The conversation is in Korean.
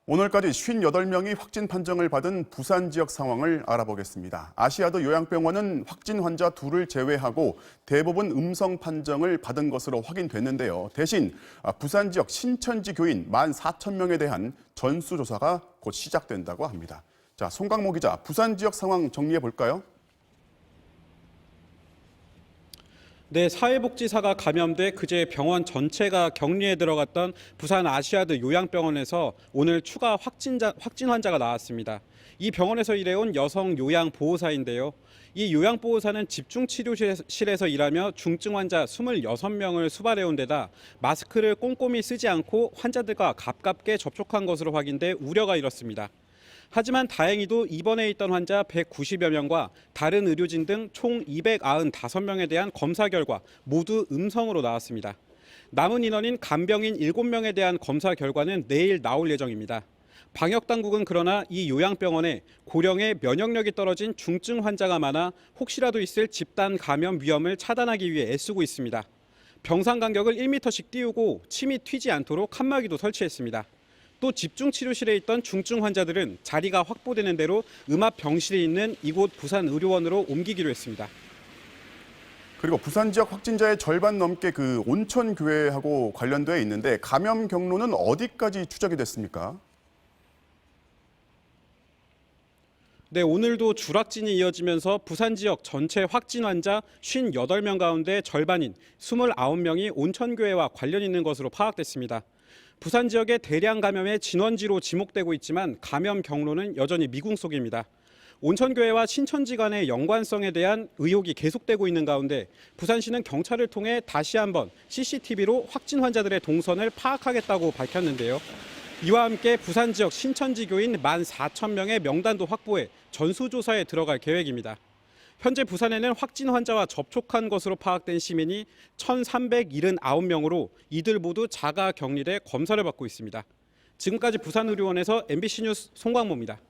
오늘까지 58명이 확진 판정을 받은 부산 지역 상황을 알아보겠습니다. 아시아드 요양병원은 확진 환자 둘을 제외하고 대부분 음성 판정을 받은 것으로 확인됐는데요. 대신 부산 지역 신천지 교인 14,000명에 대한 전수조사가 곧 시작된다고 합니다. 자, 송강모 기자, 부산 지역 상황 정리해 볼까요? 네, 사회복지사가 감염돼 그제 병원 전체가 격리에 들어갔던 부산 아시아드 요양병원에서 오늘 추가 확진 환자가 나왔습니다. 이 병원에서 일해온 여성 요양보호사인데요. 이 요양보호사는 집중치료실에서 일하며 중증 환자 26명을 수발해온 데다 마스크를 꼼꼼히 쓰지 않고 환자들과 가깝게 접촉한 것으로 확인돼 우려가 일었습니다. 하지만 다행히도 입원해 있던 환자 190여 명과 다른 의료진 등 총 295명에 대한 검사 결과 모두 음성으로 나왔습니다. 남은 인원인 간병인 7명에 대한 검사 결과는 내일 나올 예정입니다. 방역당국은 그러나 이 요양병원에 고령의 면역력이 떨어진 중증 환자가 많아 혹시라도 있을 집단 감염 위험을 차단하기 위해 애쓰고 있습니다. 병상 간격을 1m씩 띄우고 침이 튀지 않도록 칸막이도 설치했습니다. 또 집중치료실에 있던 중증 환자들은 자리가 확보되는 대로 음압 병실이 있는 이곳 부산의료원으로 옮기기로 했습니다. 그리고 부산 지역 확진자의 절반 넘게 그 온천교회하고 관련돼 있는데 감염 경로는 어디까지 추적이 됐습니까? 네, 오늘도 주락진이 이어지면서 부산 지역 전체 확진 환자 58명 가운데 절반인 29명이 온천교회와 관련 있는 것으로 파악됐습니다. 부산 지역의 대량 감염의 진원지로 지목되고 있지만 감염 경로는 여전히 미궁 속입니다. 온천교회와 신천지 간의 연관성에 대한 의혹이 계속되고 있는 가운데 부산시는 경찰을 통해 다시 한번 CCTV로 확진 환자들의 동선을 파악하겠다고 밝혔는데요. 이와 함께 부산 지역 신천지 교인 14,000명의 명단도 확보해 전수조사에 들어갈 계획입니다. 현재 부산에는 확진 환자와 접촉한 것으로 파악된 시민이 1,379명으로 이들 모두 자가 격리돼 검사를 받고 있습니다. 지금까지 부산의료원에서 MBC 뉴스 송광모입니다.